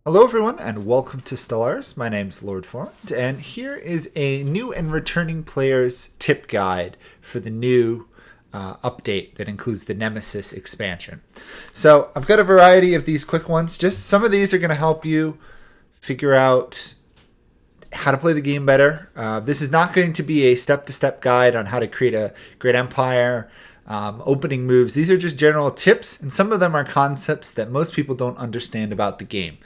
Hello, everyone, and welcome to Stellaris. My name's Lord Forment, and here is a new and returning players tip guide for the new update that includes the Nemesis expansion. So, I've got a variety of these quick ones. Just some of these are going to help you figure out how to play the game better. This is not going to be a step-to-step guide on how to create a great empire, opening moves. These are just general tips, and some of them are concepts that most people don't understand about the game.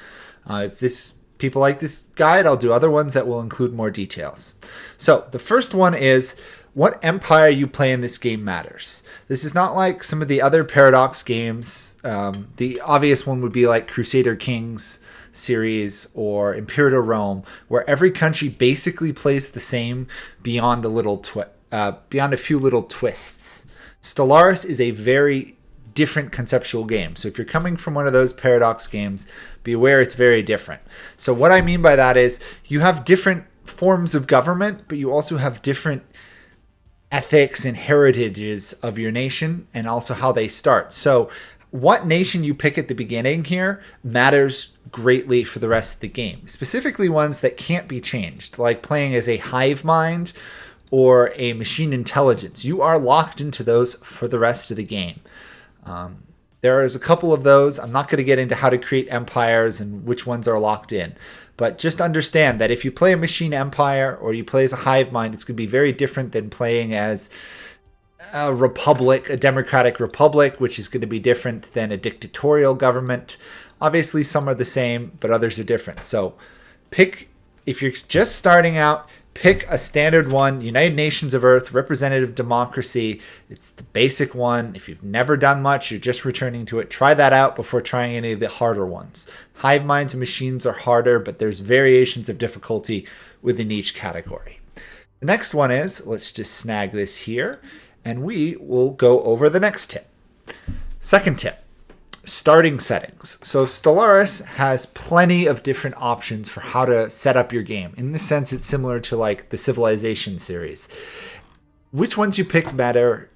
If people like this guide, I'll do other ones that will include more details. So the first one is what empire you play in this game matters. This is not like some of the other Paradox games. The obvious one would be like Crusader Kings series or Imperial Rome, where every country basically plays the same beyond a few little twists. Stellaris is a very different conceptual game. So if you're coming from one of those Paradox games, be aware it's very different. So what I mean by that is you have different forms of government, but you also have different ethics and heritages of your nation and also how they start. So what nation you pick at the beginning here matters greatly for the rest of the game, specifically ones that can't be changed, like playing as a hive mind or a machine intelligence. You are locked into those for the rest of the game. There is a couple of those. I'm not going to get into how to create empires and which ones are locked in. But just understand that if you play a machine empire or you play as a hive mind, it's going to be very different than playing as a republic, a democratic republic, which is going to be different than a dictatorial government. Obviously, some are the same, but others are different. So if you're just starting out, pick a standard one, United Nations of Earth, representative democracy. It's the basic one. If you've never done much, you're just returning to it, try that out before trying any of the harder ones. Hive minds and machines are harder, but there's variations of difficulty within each category. The next one is, let's just snag this here, and we will go over the next tip. Second tip. Starting settings. So Stellaris has plenty of different options for how to set up your game. In this sense, it's similar to like the Civilization series. Which ones you pick matter,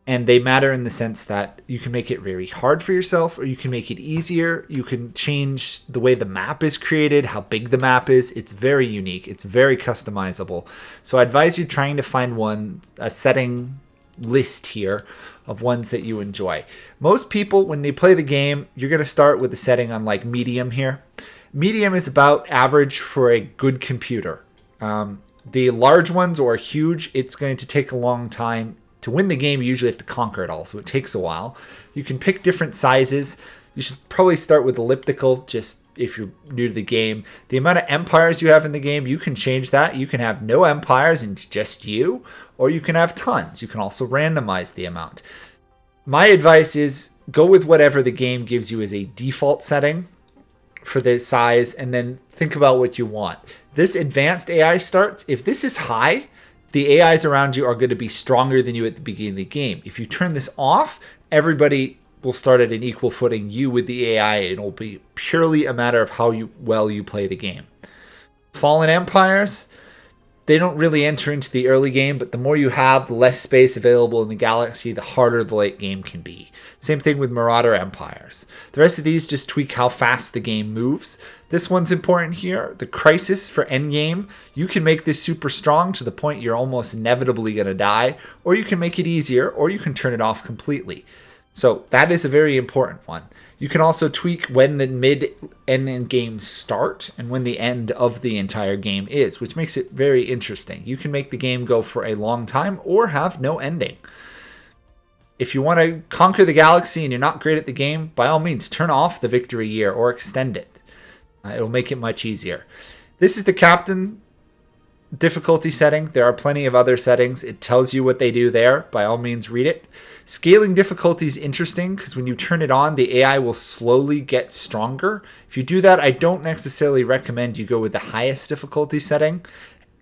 and they matter in the sense that you can make it very hard for yourself or you can make it easier. You can change the way the map is created, how big the map is. It's very unique. It's very customizable. So I advise you trying to find a setting list here of ones that you enjoy. Most people, when they play the game, you're going to start with a setting on like medium here. Medium is about average for a good computer. The large ones or huge, it's going to take a long time. To win the game, you usually have to conquer it all, so it takes a while. You can pick different sizes. You should probably start with elliptical, just if you're new to the game. The amount of empires you have in the game, you can change that. You can have no empires and it's just you, or you can have tons. You can also randomize the amount. My advice is go with whatever the game gives you as a default setting for the size, and then think about what you want. This advanced AI starts. If this is high, the AIs around you are going to be stronger than you at the beginning of the game. If you turn this off, everybody will start at an equal footing, you with the AI. It'll be purely a matter of how well you play the game. Fallen empires, they don't really enter into the early game, but the more you have, the less space available in the galaxy, the harder the late game can be. Same thing with Marauder empires. The rest of these just tweak how fast the game moves. This one's important here. The crisis for endgame, you can make this super strong to the point you're almost inevitably going to die, or you can make it easier, or you can turn it off completely. So that is a very important one. You can also tweak when the mid-end games start and when the end of the entire game is, which makes it very interesting. You can make the game go for a long time or have no ending. If you want to conquer the galaxy and you're not great at the game, by all means, turn off the victory year or extend it. It'll make it much easier. This is the captain difficulty setting. There are plenty of other settings. It tells you what they do there. By all means, read it. Scaling difficulty is interesting because when you turn it on, the AI will slowly get stronger. If you do that, I don't necessarily recommend you go with the highest difficulty setting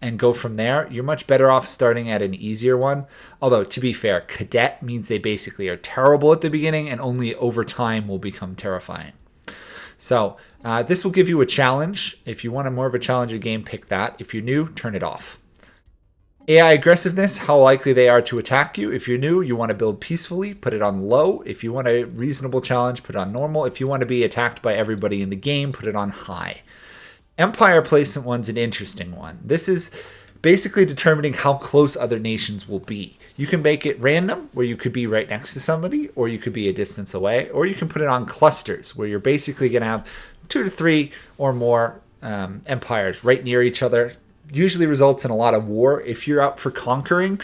and go from there. You're much better off starting at an easier one. Although, to be fair, cadet means they basically are terrible at the beginning and only over time will become terrifying. So this will give you a challenge. If you want more of a challenging game, pick that. If you're new, turn it off. AI aggressiveness, how likely they are to attack you. If you're new, you want to build peacefully, put it on low. If you want a reasonable challenge, put it on normal. If you want to be attacked by everybody in the game, put it on high. Empire placement one's an interesting one. This is basically determining how close other nations will be. You can make it random, where you could be right next to somebody, or you could be a distance away, or you can put it on clusters, where you're basically going to have 2 to 3 or more empires right near each other. Usually results in a lot of war. If you're out for conquering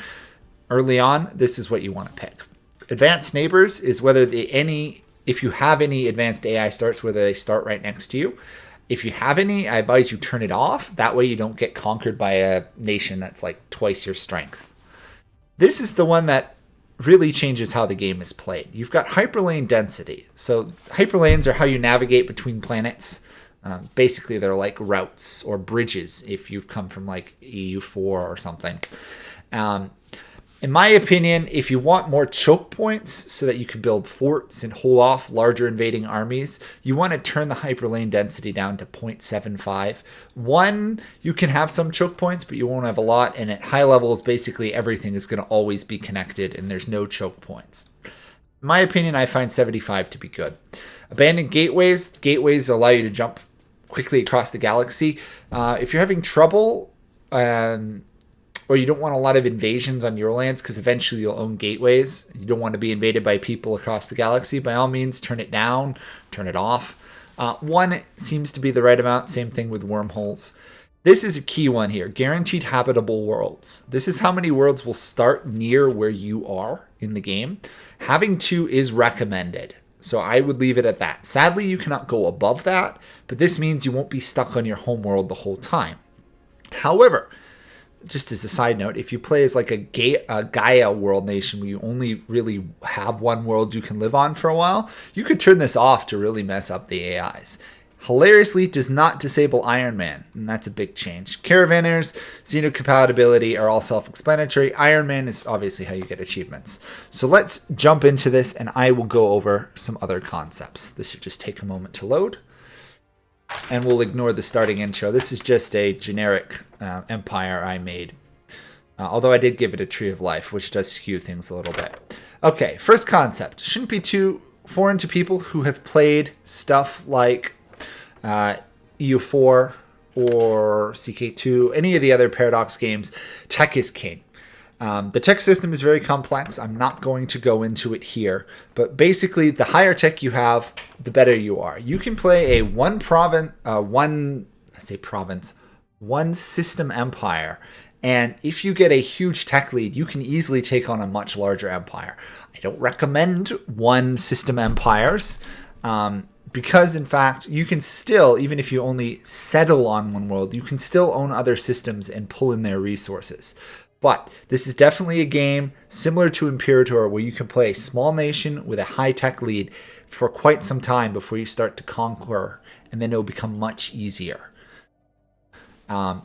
early on, this is what you want to pick. Advanced neighbors is whether if you have any advanced AI starts, whether they start right next to you. If you have any, I advise you turn it off. That way you don't get conquered by a nation that's like twice your strength. This is the one that really changes how the game is played. You've got hyperlane density. So hyperlanes are how you navigate between planets. Basically, they're like routes or bridges if you've come from like EU4 or something. In my opinion, if you want more choke points so that you can build forts and hold off larger invading armies, you want to turn the hyperlane density down to 0.75. 1, you can have some choke points, but you won't have a lot. And at high levels, basically everything is going to always be connected and there's no choke points. In my opinion, I find 75 to be good. Abandoned gateways. Gateways allow you to jump quickly across the galaxy. If you're having trouble or you don't want a lot of invasions on your lands because eventually you'll own gateways, you don't want to be invaded by people across the galaxy, by all means, turn it down, turn it off. 1 seems to be the right amount. Same thing with wormholes. This is a key one here. Guaranteed habitable worlds. This is how many worlds will start near where you are in the game. Having 2 is recommended. So I would leave it at that. Sadly, you cannot go above that, but this means you won't be stuck on your home world the whole time. However, just as a side note, if you play as like a Gaia world nation where you only really have one world you can live on for a while, you could turn this off to really mess up the AIs. Hilariously, does not disable Iron Man, and that's a big change. Caravanners, xenocompatibility are all self-explanatory. Iron Man is obviously how you get achievements. So let's jump into this, and I will go over some other concepts. This should just take a moment to load, and we'll ignore the starting intro. This is just a generic empire I made, although I did give it a tree of life, which does skew things a little bit. Okay, first concept. Shouldn't be too foreign to people who have played stuff like EU4 or CK2, any of the other Paradox games. Tech is king. The tech system is very complex. I'm not going to go into it here, but basically the higher tech you have, the better you are. You can play a one system empire, and if you get a huge tech lead, you can easily take on a much larger empire. I don't recommend one system empires, because in fact, you can still, even if you only settle on one world, you can still own other systems and pull in their resources. But this is definitely a game similar to Imperator where you can play a small nation with a high tech lead for quite some time before you start to conquer, and then it'll become much easier.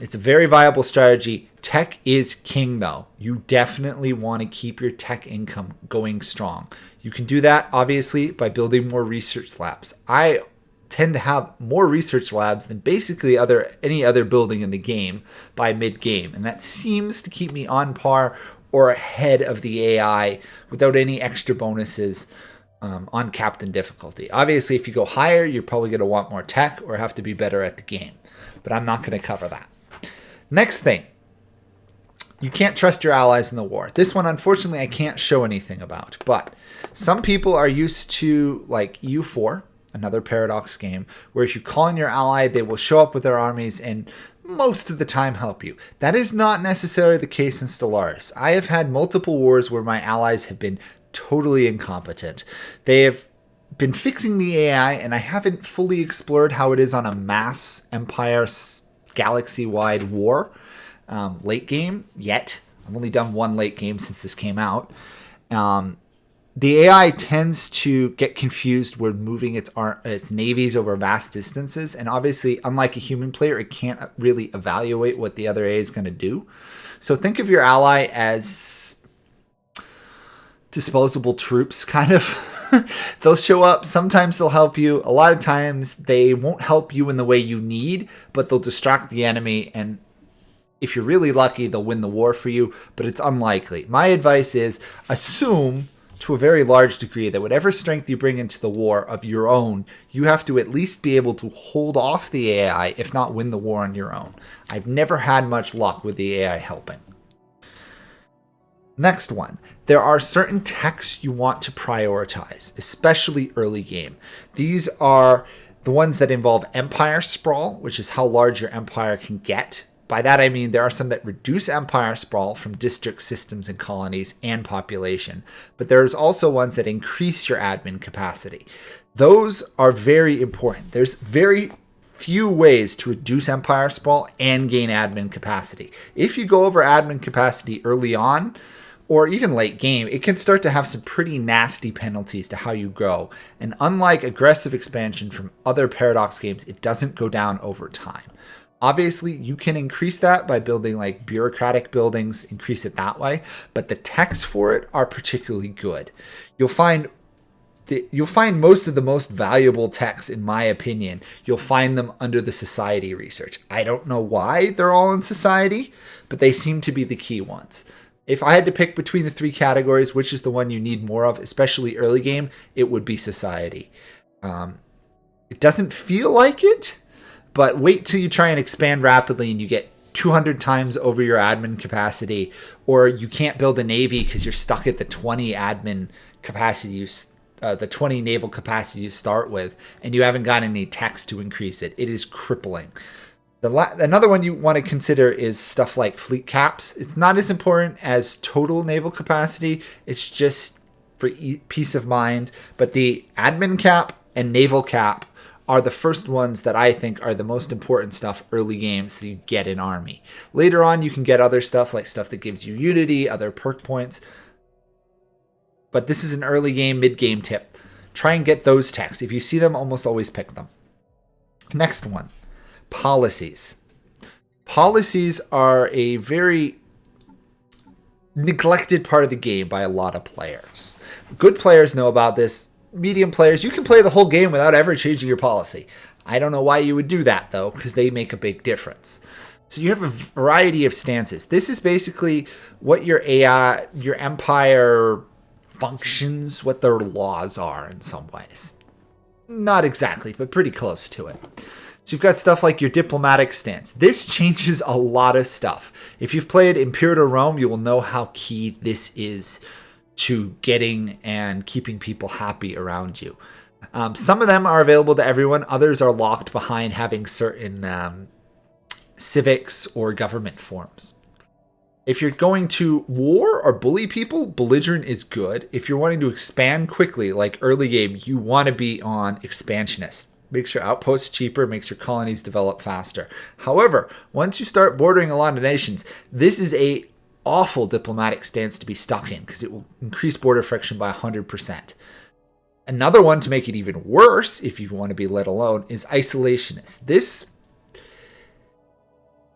It's a very viable strategy. Tech is king, though. You definitely want to keep your tech income going strong. You can do that, obviously, by building more research labs. I tend to have more research labs than basically any other building in the game by mid-game, and that seems to keep me on par or ahead of the AI without any extra bonuses on captain difficulty. Obviously, if you go higher, you're probably going to want more tech or have to be better at the game, but I'm not going to cover that. Next thing. You can't trust your allies in the war. This one, unfortunately, I can't show anything about. But some people are used to, like EU4, another Paradox game, where if you call in your ally, they will show up with their armies and most of the time help you. That is not necessarily the case in Stellaris. I have had multiple wars where my allies have been totally incompetent. They have been fixing the AI, and I haven't fully explored how it is on a mass empire galaxy-wide war. Late game yet. I've only done one late game since this came out. The AI tends to get confused when moving its navies over vast distances, and obviously, unlike a human player, it can't really evaluate what the other AI is going to do. So think of your ally as disposable troops, kind of. They'll show up. Sometimes they'll help you. A lot of times they won't help you in the way you need, but they'll distract the enemy and If you're really lucky, they'll win the war for you, but it's unlikely. My advice is assume to a very large degree that whatever strength you bring into the war of your own, you have to at least be able to hold off the AI, if not win the war on your own. I've never had much luck with the AI helping. Next one. There are certain techs you want to prioritize, especially early game. These are the ones that involve empire sprawl, which is how large your empire can get. By that I mean there are some that reduce empire sprawl from district systems and colonies and population, but there's also ones that increase your admin capacity. Those are very important. There's very few ways to reduce empire sprawl and gain admin capacity. If you go over admin capacity early on, or even late game, it can start to have some pretty nasty penalties to how you grow. And unlike aggressive expansion from other Paradox games, it doesn't go down over time. Obviously, you can increase that by building like bureaucratic buildings, increase it that way, but the techs for it are particularly good. You'll find most of the most valuable techs, in my opinion, you'll find them under the society research. I don't know why they're all in society, but they seem to be the key ones. If I had to pick between the three categories, which is the one you need more of, especially early game, it would be society. It doesn't feel like it, but wait till you try and expand rapidly and you get 200 times over your admin capacity, or you can't build a navy because you're stuck at the 20 admin capacity, the 20 naval capacity you start with, and you haven't got any techs to increase it. It is crippling. Another one you want to consider is stuff like fleet caps. It's not as important as total naval capacity. It's just for peace of mind. But the admin cap and naval cap are the first ones that I think are the most important stuff early game, so you get an army. Later on, you can get other stuff, like stuff that gives you unity, other perk points. But this is an early game, mid-game tip. Try and get those techs. If you see them, almost always pick them. Next one. Policies. Policies are a very neglected part of the game by a lot of players. Good players know about this. Medium players, you can play the whole game without ever changing your policy. I don't know why you would do that, though, because they make a big difference. So you have a variety of stances. This is basically what your AI, your empire functions, what their laws are in some ways. Not exactly, but pretty close to it. So you've got stuff like your diplomatic stance. This changes a lot of stuff. If you've played Imperator Rome, you will know how key this is to getting and keeping people happy around you. Some of them are available to everyone. Others are locked behind having certain civics or government forms. If you're going to war or bully people, belligerent is good. If you're wanting to expand quickly, like early game, you want to be on expansionist. Makes your outposts cheaper, makes your colonies develop faster. However, once you start bordering a lot of nations, this is a awful diplomatic stance to be stuck in because it will increase border friction by 100%. Another one to make it even worse, if you want to be let alone, is isolationist. This,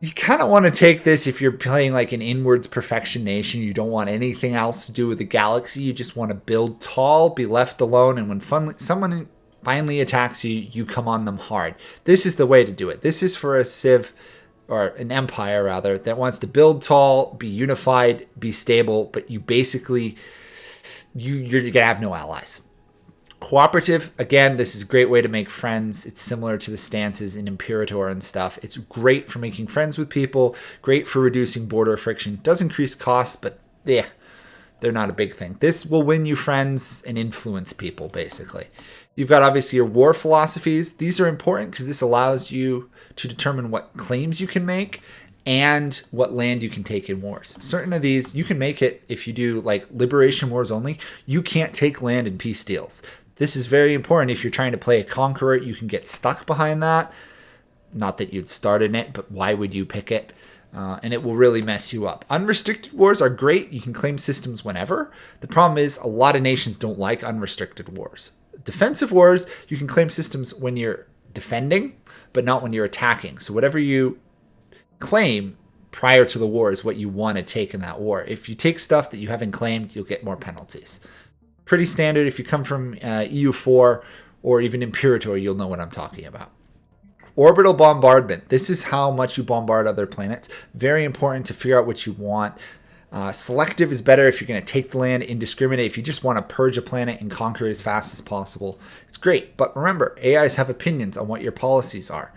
you kind of want to take this if you're playing like an inwards perfection nation. You don't want anything else to do with the galaxy. You just want to build tall, be left alone, and when someone finally attacks you, you come on them hard. This is the way to do it. This is for a civ, or an empire rather, that wants to build tall, be unified, be stable, but you basically, you're going to have no allies. Cooperative, again, this is a great way to make friends. It's similar to the stances in Imperator and stuff. It's great for making friends with people, great for reducing border friction. It does increase costs, but yeah, they're not a big thing. This will win you friends and influence people, basically. You've got obviously your war philosophies. These are important because this allows you to determine what claims you can make and what land you can take in wars. Certain of these, you can make it if you do like liberation wars only. You can't take land in peace deals. This is very important if you're trying to play a conqueror. You can get stuck behind that. Not that you'd start in it, but why would you pick it? And it will really mess you up. Unrestricted wars are great. You can claim systems whenever. The problem is a lot of nations don't like unrestricted wars. Defensive wars, you can claim systems when you're defending, but not when you're attacking. So whatever you claim prior to the war is what you want to take in that war. If you take stuff that you haven't claimed, you'll get more penalties. Pretty standard. If you come from EU4 or even Imperator, you'll know what I'm talking about. Orbital bombardment. This is how much you bombard other planets. Very important to figure out what you want. Selective is better if you're going to take the land. Indiscriminate if you just want to purge a planet and conquer it as fast as possible. It's great, but remember, AIs have opinions on what your policies are.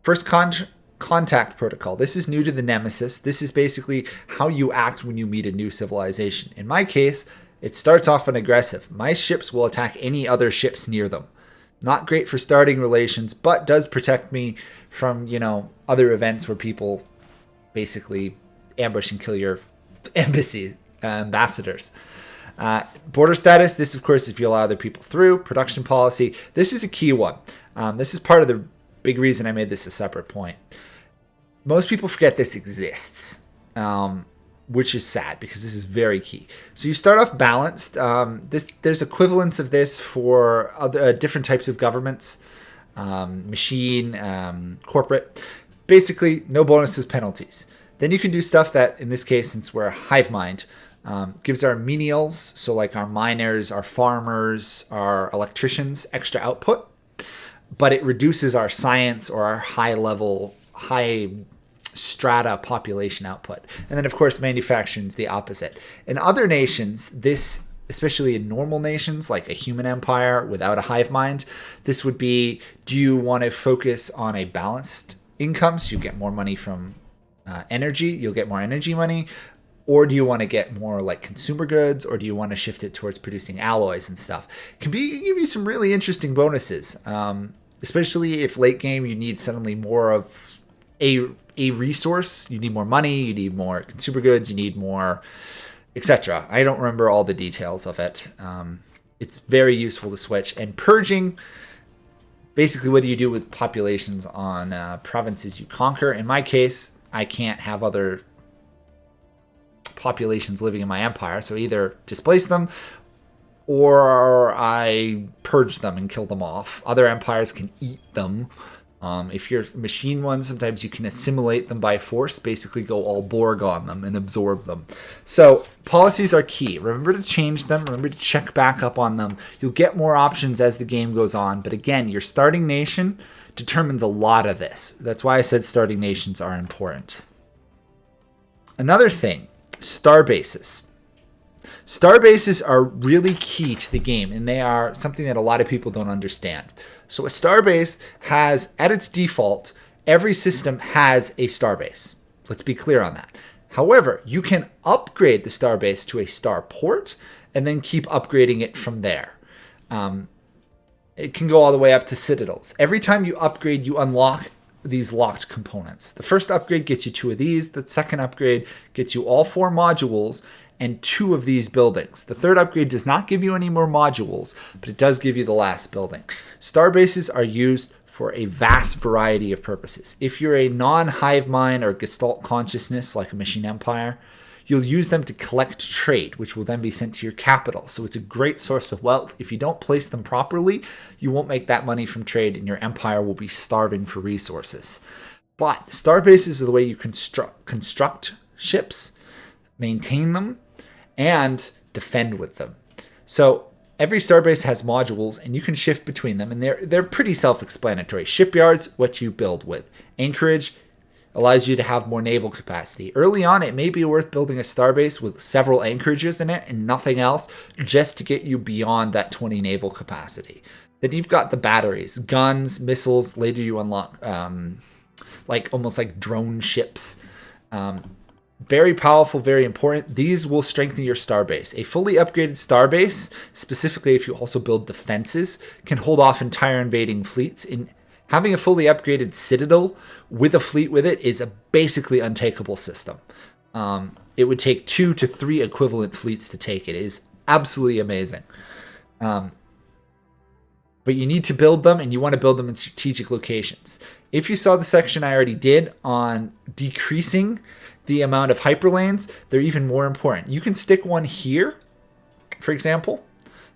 First contact protocol. This is new to the Nemesis. This is basically how you act when you meet a new civilization. In my case, it starts off on aggressive. My ships will attack any other ships near them. Not great for starting relations, but does protect me from, other events where people basically ambush and kill your embassy ambassadors. Border status. This, of course, if you allow other people through. Production policy. This is a key one. This is part of the big reason I made this a separate point. Most people forget this exists, which is sad because this is very key. So you start off balanced. There's equivalents of this for other different types of governments, machine, corporate. Basically, no bonuses, penalties. Then you can do stuff that, in this case, since we're a hive mind, gives our menials, so like our miners, our farmers, our electricians, extra output. But it reduces our science or our high strata population output. And then, of course, manufacturing is the opposite. In other nations, this, especially in normal nations like a human empire without a hive mind, this would be, do you want to focus on a balanced income so you get more money from energy, you'll get more energy money, or do you want to get more like consumer goods, or do you want to shift it towards producing alloys and stuff? It can give you some really interesting bonuses, especially if late game you need suddenly more of a resource, you need more money, you need more consumer goods, you need more, etc. I don't remember all the details of it. It's very useful to switch. And purging, basically what do you do with populations on provinces you conquer? In my case, I can't have other populations living in my empire, so either displace them or I purge them and kill them off. Other empires can eat them. If you're machine ones, sometimes you can assimilate them by force, basically go all Borg on them and absorb them. So policies are key. Remember to change them. Remember to check back up on them. You'll get more options as the game goes on. But again, your starting nation determines a lot of this. That's why I said starting nations are important. Another thing, star bases. Star bases are really key to the game, and they are something that a lot of people don't understand. So a starbase has, at its default, every system has a starbase. Let's be clear on that. However, you can upgrade the starbase to a starport and then keep upgrading it from there. It can go all the way up to citadels. Every time you upgrade, you unlock these locked components. The first upgrade gets you 2 of these. The second upgrade gets you all 4 modules and 2 of these buildings. The third upgrade does not give you any more modules, but it does give you the last building. Starbases are used for a vast variety of purposes. If you're a non-hive mind or gestalt consciousness like a machine empire, you'll use them to collect trade, which will then be sent to your capital. So it's a great source of wealth. If you don't place them properly, you won't make that money from trade and your empire will be starving for resources. But starbases are the way you construct ships, maintain them, and defend with them. So every starbase has modules, and you can shift between them, and they're pretty self-explanatory. Shipyards, what you build with. Anchorage allows you to have more naval capacity. Early on, it may be worth building a starbase with several anchorages in it and nothing else, just to get you beyond that 20 naval capacity. Then you've got the batteries, guns, missiles. Later you unlock almost like drone ships. Very powerful, very important. These will strengthen your starbase. A fully upgraded starbase, specifically if you also build defenses, can hold off entire invading fleets. Having a fully upgraded citadel with a fleet with it is a basically untakeable system. It would take 2 to 3 equivalent fleets to take it. It is absolutely amazing. But you need to build them, and you want to build them in strategic locations. If you saw the section I already did on decreasing the amount of hyperlanes, they're even more important. You can stick one here, for example,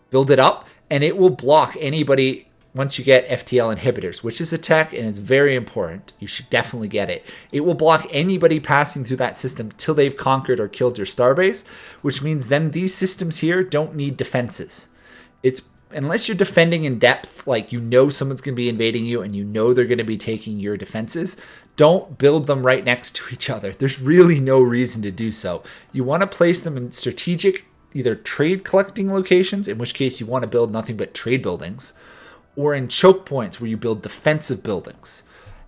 build it up, and it will block anybody once you get FTL inhibitors, which is a tech, and it's very important. You should definitely get it. It will block anybody passing through that system till they've conquered or killed your starbase, which means then these systems here don't need defenses. It's unless you're defending in depth, like you know someone's going to be invading you and you know they're going to be taking your defenses, don't build them right next to each other. There's really no reason to do so. You want to place them in strategic, either trade collecting locations, in which case you want to build nothing but trade buildings, or in choke points where you build defensive buildings.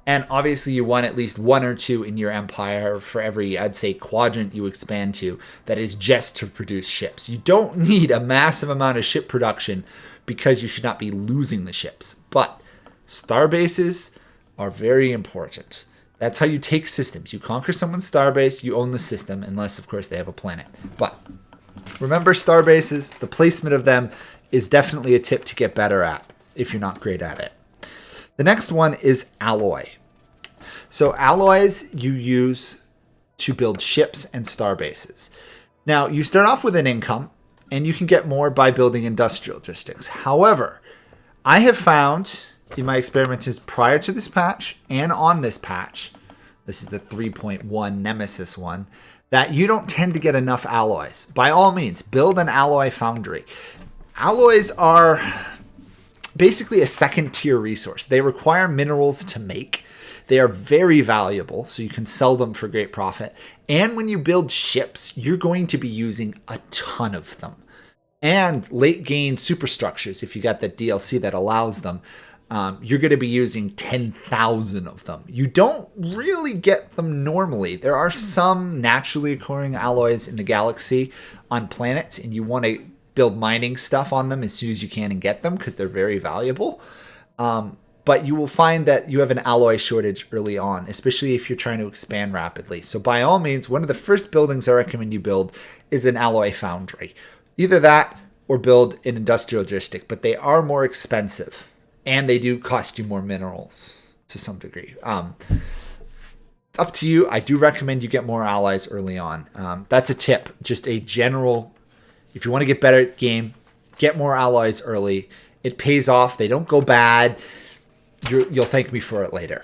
And obviously you want at least one or two in your empire for every, I'd say, quadrant you expand to that is just to produce ships. You don't need a massive amount of ship production because you should not be losing the ships. But star bases are very important. That's how you take systems. You conquer someone's star base, you own the system, unless, of course, they have a planet. But remember, star bases, the placement of them is definitely a tip to get better at if you're not great at it. The next one is alloy. So alloys you use to build ships and star bases. Now, you start off with an income, and you can get more by building industrial logistics. However, I have found in my experiments prior to this patch and on this patch, this is the 3.1 Nemesis one, that you don't tend to get enough alloys. By all means, build an alloy foundry. Alloys are basically a second tier resource. They require minerals to make. They are very valuable, so you can sell them for great profit. And when you build ships, you're going to be using a ton of them. And late game superstructures, if you got that DLC that allows them, you're going to be using 10,000 of them. You don't really get them normally. There are some naturally occurring alloys in the galaxy on planets, and you want to build mining stuff on them as soon as you can and get them because they're very valuable. But you will find that you have an alloy shortage early on, especially if you're trying to expand rapidly. So by all means, one of the first buildings I recommend you build is an alloy foundry. Either that or build an industrial logistic, but they are more expensive and they do cost you more minerals to some degree. It's up to you. I do recommend you get more allies early on. That's a tip, just a general. If you want to get better at the game, get more alloys early. It pays off. They don't go bad. You'll thank me for it later.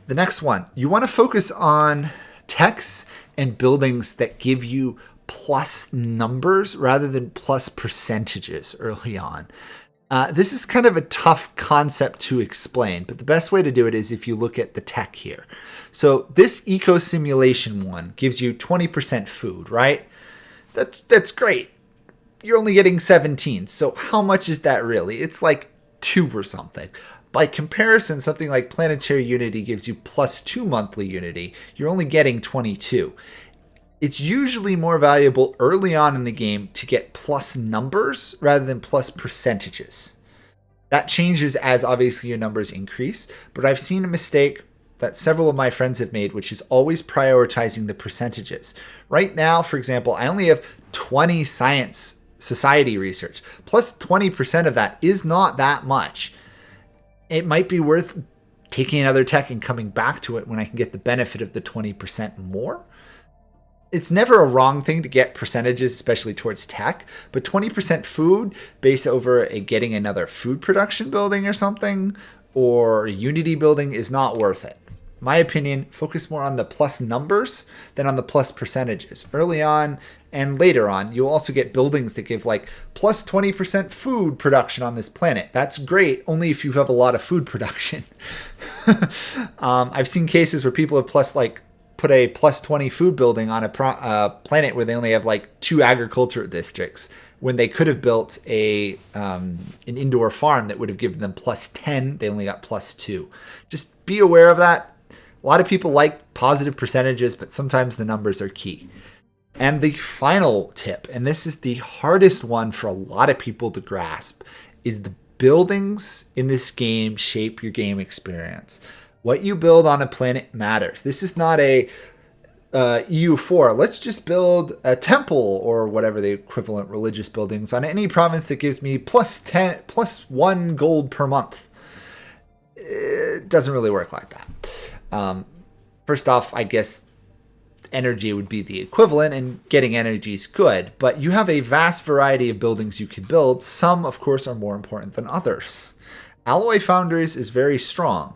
The next one, you want to focus on techs and buildings that give you plus numbers rather than plus percentages early on. This is kind of a tough concept to explain, but the best way to do it is if you look at the tech here. So this eco simulation one gives you 20% food, right? That's great. You're only getting 17. So how much is that really? It's like 2 or something. By comparison, something like Planetary Unity gives you +2 monthly Unity. You're only getting 22. It's usually more valuable early on in the game to get plus numbers rather than plus percentages. That changes as obviously your numbers increase, but I've seen a mistake that several of my friends have made, which is always prioritizing the percentages. Right now, for example, I only have 20 science society research. Plus 20% of that is not that much. It might be worth taking another tech and coming back to it when I can get the benefit of the 20% more. It's never a wrong thing to get percentages, especially towards tech, but 20% food based over getting another food production building or something, or Unity building is not worth it. My opinion, focus more on the plus numbers than on the plus percentages. Early on and later on, you'll also get buildings that give like plus 20% food production on this planet. That's great, only if you have a lot of food production. I've seen cases where people have put a plus 20 food building on a planet where they only have like 2 agriculture districts, when they could have built an indoor farm that would have given them plus 10. They only got plus 2. Just be aware of that. A lot of people like positive percentages, but sometimes the numbers are key. And the final tip, and this is the hardest one for a lot of people to grasp, is the buildings in this game shape your game experience. What you build on a planet matters. This is not a EU4. Let's just build a temple or whatever the equivalent religious buildings on any province that gives me plus 1 gold per month. It doesn't really work like that. First off, I guess energy would be the equivalent, and getting energy is good, but you have a vast variety of buildings you can build. Some, of course, are more important than others. Alloy Foundries is very strong.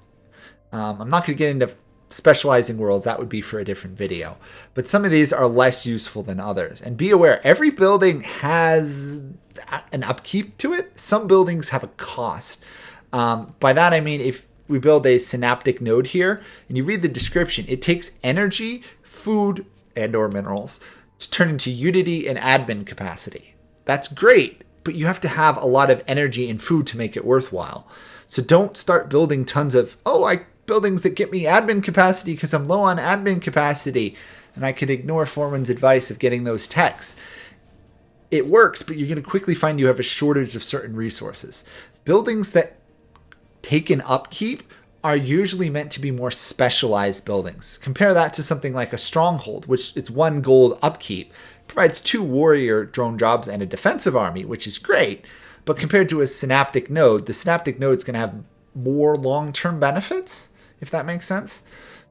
I'm not going to get into specializing worlds. That would be for a different video. But some of these are less useful than others. And be aware, every building has an upkeep to it. Some buildings have a cost. By that I mean if we build a synaptic node here and you read the description, it takes energy, food, and or minerals to turn into Unity and admin capacity. That's great, but you have to have a lot of energy and food to make it worthwhile. So don't start building tons of, buildings that get me admin capacity because I'm low on admin capacity and I could ignore Foreman's advice of getting those techs. It works, but you're going to quickly find you have a shortage of certain resources. Buildings that take an upkeep are usually meant to be more specialized buildings. Compare that to something like a stronghold, which it's 1 gold upkeep, provides 2 warrior drone jobs and a defensive army, which is great. But compared to a synaptic node, the synaptic node is going to have more long-term benefits, if that makes sense.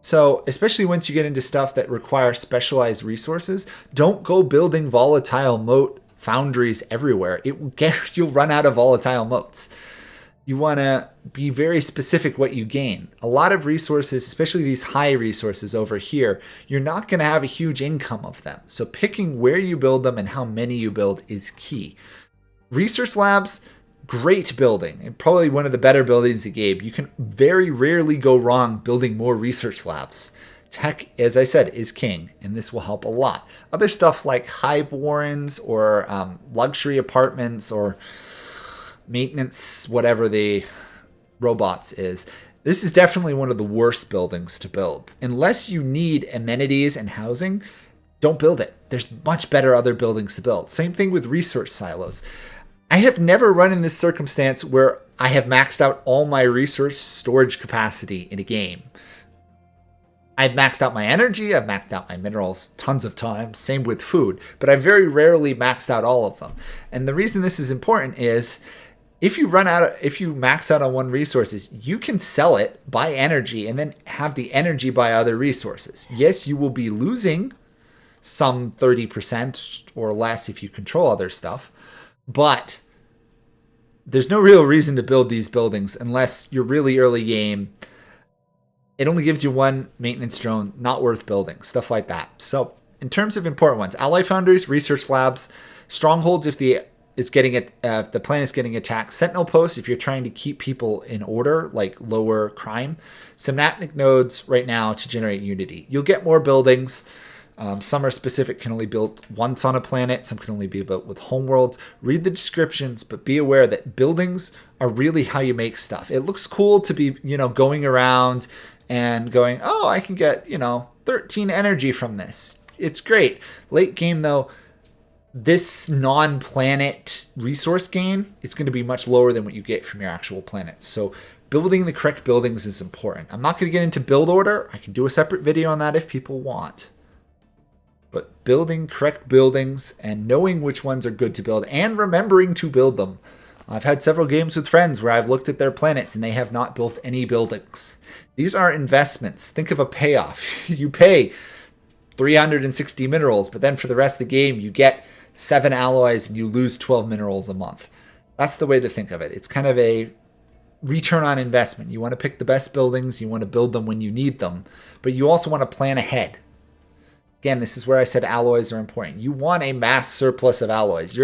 So especially once you get into stuff that require specialized resources, don't go building volatile moat foundries everywhere. You'll run out of volatile moats. You want to be very specific what you gain. A lot of resources, especially these high resources over here, you're not going to have a huge income of them. So picking where you build them and how many you build is key. Research labs, great building, and probably one of the better buildings in the game. You can very rarely go wrong building more research labs. Tech, as I said, is king, and this will help a lot. Other stuff like hive warrens or luxury apartments or maintenance, whatever the robots is. This is definitely one of the worst buildings to build. Unless you need amenities and housing, don't build it. There's much better other buildings to build. Same thing with resource silos. I have never run in this circumstance where I have maxed out all my resource storage capacity in a game. I've maxed out my energy, I've maxed out my minerals tons of times, same with food, but I very rarely maxed out all of them. And the reason this is important is if you max out on one resources, you can sell it, buy energy, and then have the energy buy other resources. Yes, you will be losing some 30% or less if you control other stuff, but there's no real reason to build these buildings unless you're really early game. It only gives you 1 maintenance drone, not worth building, stuff like that. So in terms of important ones, ally foundries, research labs, strongholds if the plan is getting attacked, sentinel posts if you're trying to keep people in order, like lower crime, synaptic nodes right now to generate unity. You'll get more buildings. Some are specific, can only be built once on a planet. Some can only be built with homeworlds. Read the descriptions, but be aware that buildings are really how you make stuff. It looks cool to be, going around and going, I can get, 13 energy from this. It's great. Late game, though, this non-planet resource gain is going to be much lower than what you get from your actual planets. So building the correct buildings is important. I'm not going to get into build order. I can do a separate video on that if people want. But building correct buildings and knowing which ones are good to build and remembering to build them. I've had several games with friends where I've looked at their planets and they have not built any buildings. These are investments. Think of a payoff. You pay 360 minerals, but then for the rest of the game, you get 7 alloys and you lose 12 minerals a month. That's the way to think of it. It's kind of a return on investment. You want to pick the best buildings. You want to build them when you need them, but you also want to plan ahead. Again, this is where I said alloys are important. You want a mass surplus of alloys.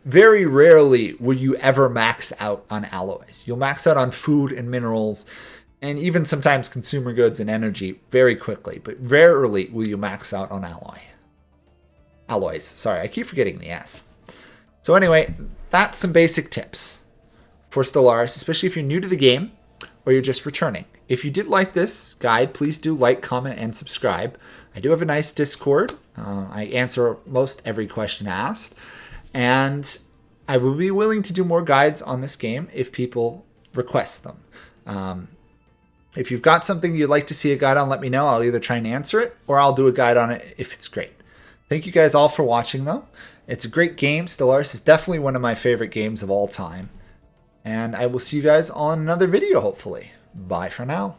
Very rarely will you ever max out on alloys. You'll max out on food and minerals and even sometimes consumer goods and energy very quickly, but rarely will you max out on alloys. Sorry, I keep forgetting the S. So anyway, that's some basic tips for Stellaris, especially if you're new to the game or you're just returning. If you did like this guide, please do like, comment, and subscribe. I do have a nice Discord. I answer most every question asked. And I will be willing to do more guides on this game if people request them. If you've got something you'd like to see a guide on, let me know. I'll either try and answer it or I'll do a guide on it if it's great. Thank you guys all for watching, though. It's a great game. Stellaris is definitely one of my favorite games of all time. And I will see you guys on another video, hopefully. Bye for now.